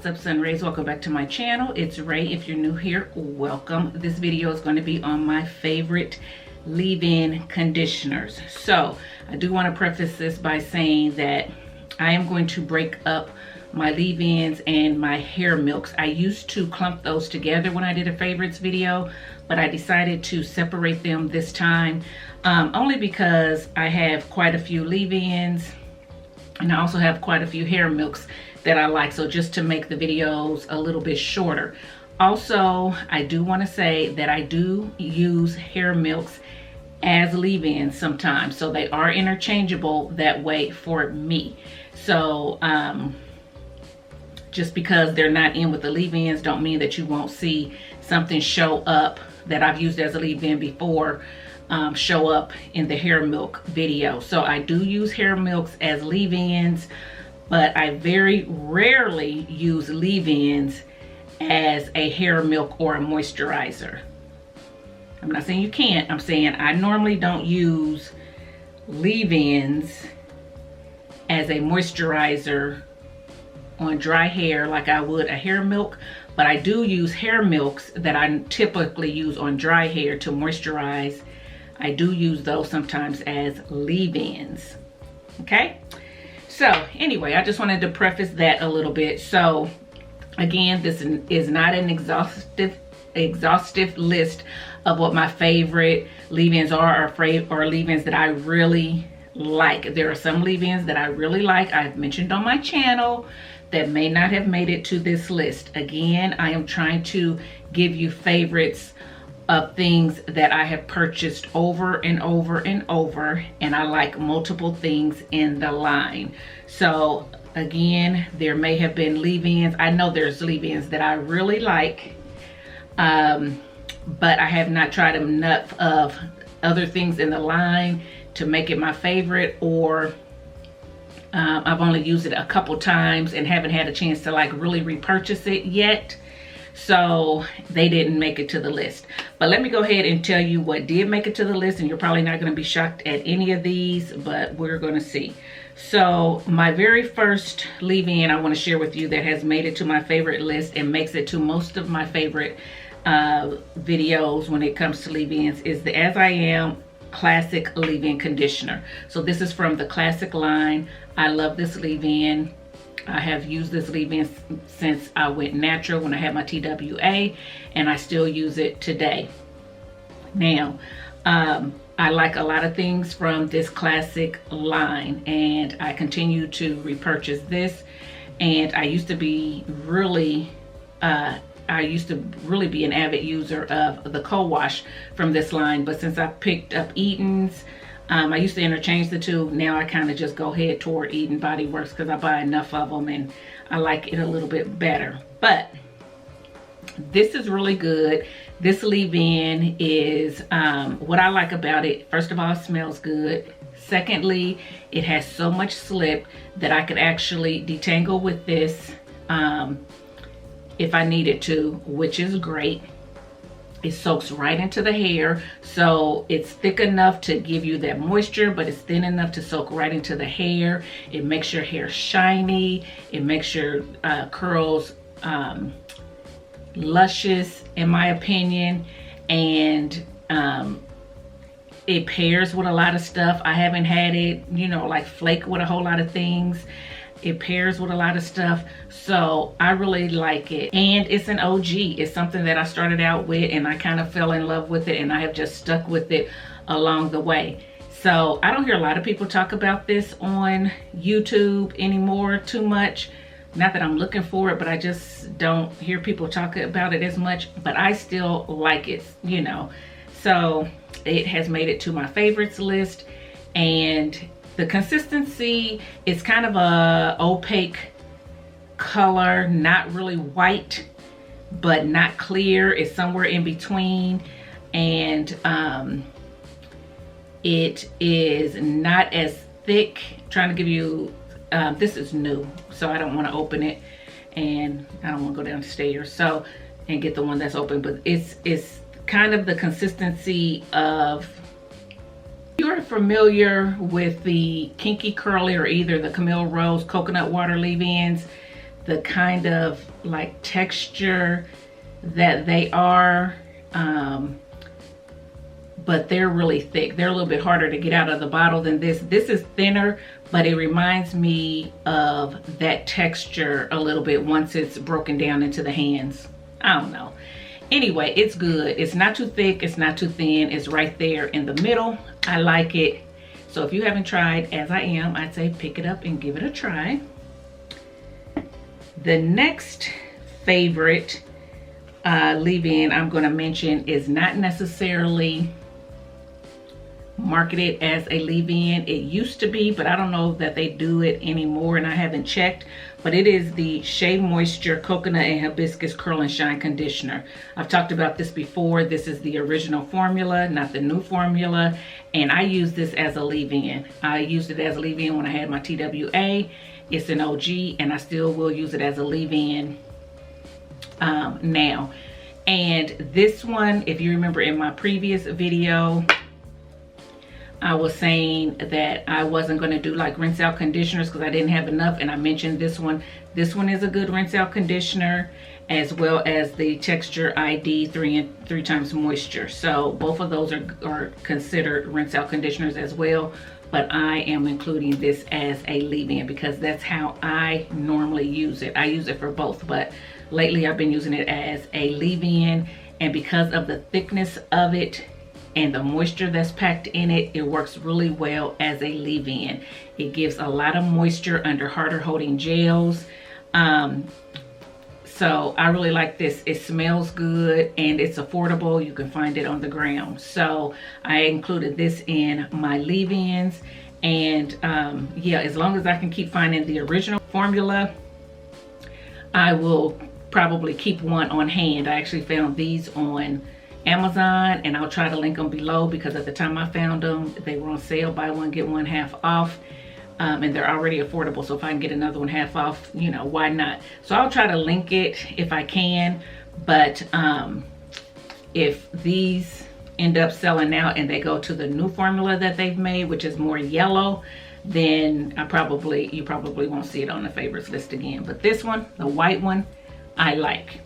what's up, Sun Rays? Welcome back to my channel. It's Ray. If you're new here, welcome. This video is going to be on my favorite leave-in conditioners. So I do want to preface this by saying that I am going to break up my leave-ins and my hair milks. I used to clump those together when I did a favorites video, but I decided to separate them this time only because I have quite a few leave-ins and I also have quite a few hair milks that I like, so just to make the videos a little bit shorter. Also, I do want to say that I do use hair milks as leave-ins sometimes, so they are interchangeable that way for me. So just because they're not in with the leave-ins don't mean that you won't see something show up that I've used as a leave-in before show up in the hair milk video. So I do use hair milks as leave-ins, but I very rarely use leave-ins as a hair milk or a moisturizer. I'm not saying you can't, I'm saying I normally don't use leave-ins as a moisturizer on dry hair like I would a hair milk, but I do use hair milks that I typically use on dry hair to moisturize. I do use those sometimes as leave-ins, okay? So anyway, I just wanted to preface that a little bit. So again, this is not an exhaustive list of what my favorite leave-ins are or leave-ins that I really like. There are some leave-ins that I really like, I've mentioned on my channel, that may not have made it to this list. Again, I am trying to give you favorites of things that I have purchased over and over and over, and I like multiple things in the line. So again, there may have been leave-ins. I know there's leave-ins that I really like, but I have not tried enough of other things in the line to make it my favorite, or I've only used it a couple times and haven't had a chance to like really repurchase it yet. So they didn't make it to the list. But let me go ahead and tell you what did make it to the list, and you're probably not going to be shocked at any of these, but we're going to see. So my very first leave-in I want to share with you that has made it to my favorite list and makes it to most of my favorite videos when it comes to leave-ins is the As I Am Classic Leave-In Conditioner. So this is from the Classic line. I love this leave-in. I have used this leave-in since I went natural when I had my TWA, and I still use it today. Now, I like a lot of things from this Classic line, and I continue to repurchase this. And I used to be really be an avid user of the co-wash from this line, but since I picked up Eden's, I used to interchange the two. Now I kind of just go head toward Eden Body Works because I buy enough of them and I like it a little bit better. But this is really good. This leave-in is, what I like about it, first of all, it smells good. Secondly, it has so much slip that I could actually detangle with this if I needed to, which is great. It soaks right into the hair, so it's thick enough to give you that moisture, but it's thin enough to soak right into the hair. It makes your hair shiny. It makes your curls luscious, in my opinion, and it pairs with a lot of stuff. I haven't had it, you know, like flake with a whole lot of things. It pairs with a lot of stuff, so I really like it. And it's an OG. It's something that I started out with and I kind of fell in love with it, and I have just stuck with it along the way. So I don't hear a lot of people talk about this on YouTube anymore too much. Not that I'm looking for it, but I just don't hear people talk about it as much, but I still like it, you know. So it has made it to my favorites list, and the consistency is kind of a opaque color, not really white, but not clear. It's somewhere in between, and it is not as thick. I'm trying to give you, this is new, so I don't want to open it, and I don't want to go downstairs and get the one that's open, but it's kind of the consistency of, you're familiar with the Kinky Curly or either the Camille Rose coconut water leave-ins, the kind of like texture that they are, but they're really thick. They're a little bit harder to get out of the bottle than this. This is thinner, but it reminds me of that texture a little bit once it's broken down into the hands. I don't know. Anyway, it's good. It's not too thick, it's not too thin. It's right there in the middle. I like it. So if you haven't tried, as I am, I'd say pick it up and give it a try. The next favorite leave-in I'm going to mention is not necessarily marketed as a leave-in. It used to be, but I don't know that they do it anymore, and I haven't checked. But it is the Shea Moisture Coconut and Hibiscus Curl and Shine Conditioner. I've talked about this before. This is the original formula, not the new formula, and I use this as a leave-in. I used it as a leave-in when I had my TWA. It's an OG, and I still will use it as a leave-in now. And this one, if you remember in my previous video, I was saying that I wasn't going to do like rinse out conditioners because I didn't have enough, and I mentioned this one. This one is a good rinse out conditioner, as well as the Texture ID 3 times moisture. So both of those are considered rinse out conditioners as well, but I am including this as a leave-in because that's how I normally use it. I use it for both, but lately I've been using it as a leave-in, and because of the thickness of it and the moisture that's packed in it, it works really well as a leave-in. It gives a lot of moisture under harder holding gels. So I really like this. It smells good and it's affordable. You can find it on the ground. So I included this in my leave-ins, and yeah, as long as I can keep finding the original formula, I will probably keep one on hand. I actually found these on Amazon, and I'll try to link them below because at the time I found them, they were on sale, buy one get one half off, and they're already affordable. So if I can get another one half off, you know, why not? So I'll try to link it if I can, but if these end up selling out and they go to the new formula that they've made, which is more yellow, then you probably won't see it on the favorites list again. But this one, the white one, I like.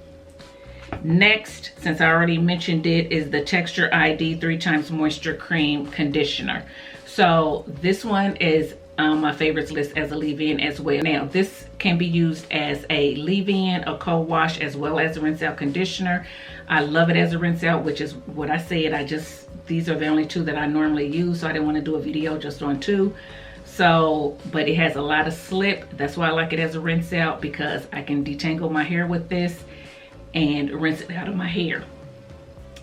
Next, since I already mentioned it, is the Texture ID 3 times Moisture Cream Conditioner. So this one is on my favorites list as a leave-in as well. Now, this can be used as a leave-in, a co-wash, as well as a rinse-out conditioner. I love it as a rinse-out, which is what I said. These are the only two that I normally use, so I didn't want to do a video just on two. So, but it has a lot of slip. That's why I like it as a rinse-out, because I can detangle my hair with this and rinse it out of my hair.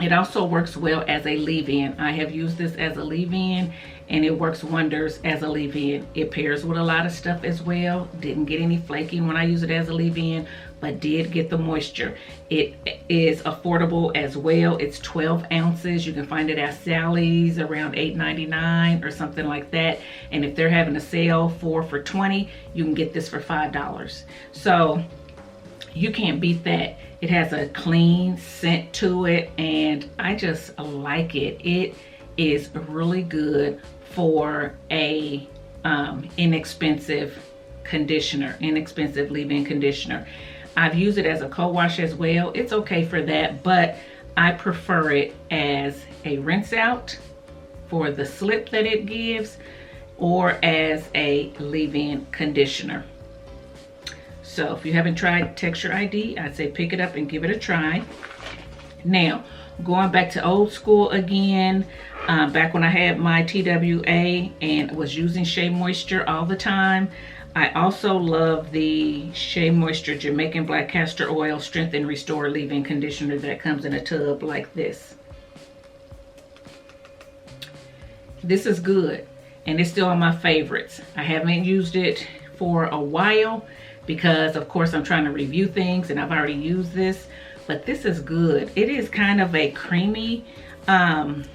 It also works well as a leave-in. I have used this as a leave-in, and it works wonders as a leave-in. It pairs with a lot of stuff as well. Didn't get any flaking when I use it as a leave-in, but did get the moisture. It is affordable as well. It's 12 ounces. You can find it at Sally's around $8.99 or something like that. And if they're having a sale 4 for $20, you can get this for $5. So you can't beat that. It has a clean scent to it, and I just like it. It is really good for a inexpensive conditioner, inexpensive leave-in conditioner. I've used it as a co-wash as well. It's okay for that, but I prefer it as a rinse out for the slip that it gives, or as a leave-in conditioner. So if you haven't tried Texture ID, I'd say pick it up and give it a try. Now, going back to old school again, back when I had my TWA and was using Shea Moisture all the time, I also love the Shea Moisture Jamaican Black Castor Oil Strength and Restore Leave-In Conditioner that comes in a tub like this. This is good, and it's still on my favorites. I haven't used it for a while because, of course, I'm trying to review things and I've already used this, but this is good. It is kind of a creamy, it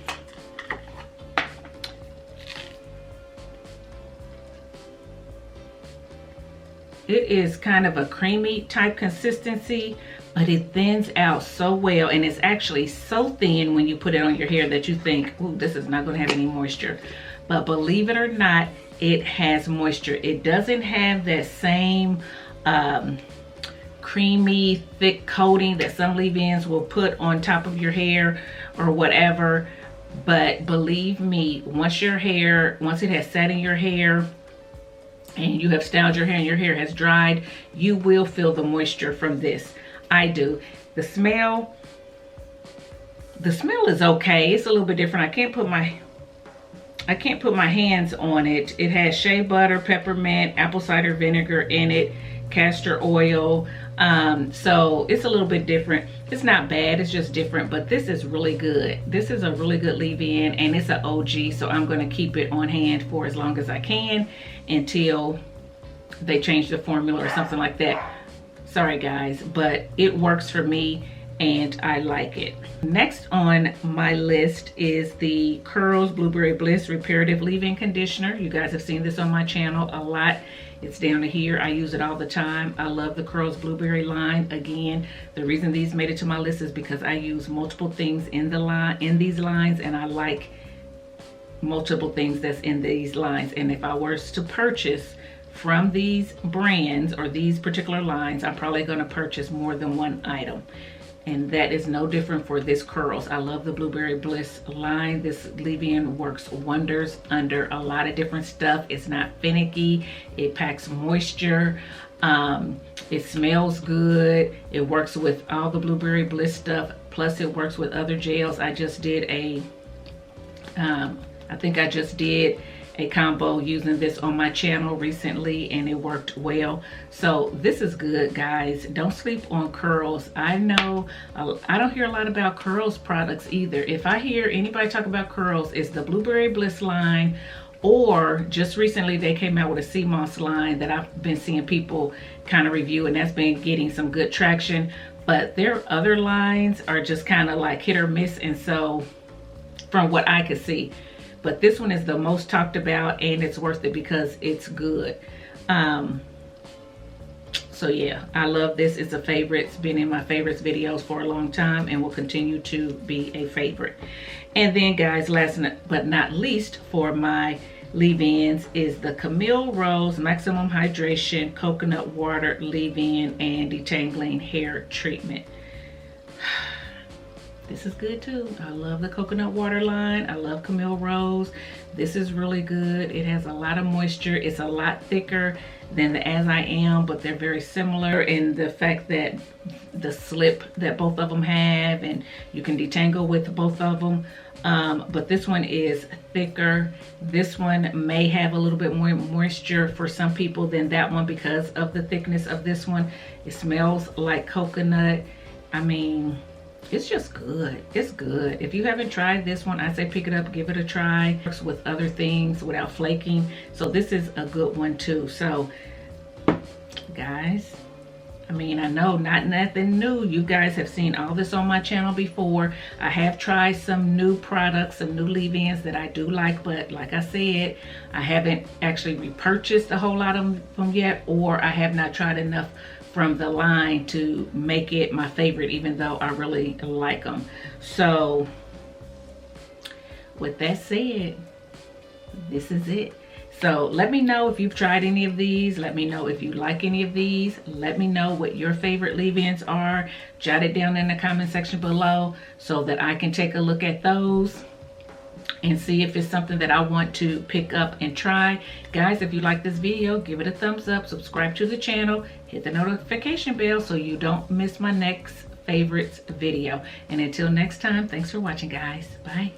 is kind of a creamy type consistency, but it thins out so well, and it's actually so thin when you put it on your hair that you think, ooh, this is not going to have any moisture. But believe it or not, it has moisture. It doesn't have that same creamy, thick coating that some leave-ins will put on top of your hair or whatever. But believe me, once it has sat in your hair and you have styled your hair and your hair has dried, you will feel the moisture from this. I do. The smell is okay. It's a little bit different. I can't put my hands on it. It has shea butter, peppermint, apple cider vinegar in it, castor oil. So it's a little bit different. It's not bad, it's just different, but this is really good. This is a really good leave-in, and it's an OG, so I'm gonna keep it on hand for as long as I can until they change the formula or something like that. Sorry guys, but it works for me and I like it. Next on my list is the Curls Blueberry Bliss Reparative Leave-In Conditioner. You guys have seen this on my channel a lot. It's down to here. I use it all the time. I love the Curls Blueberry line. Again, the reason these made it to my list is because I use multiple things in these lines, and I like multiple things that's in these lines. And if I was to purchase from these brands or these particular lines, I'm probably going to purchase more than one item. And that is no different for this Curls. I love the Blueberry Bliss line. This leave-in works wonders under a lot of different stuff. It's not finicky. It packs moisture. It smells good. It works with all the Blueberry Bliss stuff. Plus it works with other gels. I just did a, I think I just did a combo using this on my channel recently, and it worked well. So this is good, guys. Don't sleep on Curls. I know I don't hear a lot about Curls products either. If I hear anybody talk about Curls, it's the Blueberry Bliss line, or just recently they came out with a sea moss line that I've been seeing people kind of review, and that's been getting some good traction. But their other lines are just kind of like hit or miss, and so from what I could see. But this one is the most talked about, and it's worth it because it's good. So yeah, I love this. It's a favorite. It's been in my favorites videos for a long time and will continue to be a favorite. And then guys, last but not least for my leave-ins is the Camille Rose Maximum Hydration Coconut Water Leave-In and Detangling Hair Treatment. This is good too. I love the coconut water line. I love Camille Rose. This is really good. It has a lot of moisture. It's a lot thicker than the As I Am, but they're very similar in the fact that the slip that both of them have, and you can detangle with both of them. But this one is thicker. This one may have a little bit more moisture for some people than that one because of the thickness of this one. It smells like coconut. I mean, it's just good. It's good. If you haven't tried this one, I say pick it up, give it a try. It works with other things without flaking. So this is a good one too. So guys, I mean, I know not nothing new. You guys have seen all this on my channel before. I have tried some new products, some new leave-ins that I do like, but like I said, I haven't actually repurchased a whole lot of them yet, or I have not tried enough from the line to make it my favorite, even though I really like them. So with that said, this is it. So let me know if you've tried any of these. Let me know if you like any of these. Let me know what your favorite leave-ins are. Jot it down in the comment section below so that I can take a look at those and see if it's something that I want to pick up and try. Guys, if you like this video, give it a thumbs up, subscribe to the channel, hit the notification bell so you don't miss my next favorites video. And until next time, thanks for watching, guys. Bye.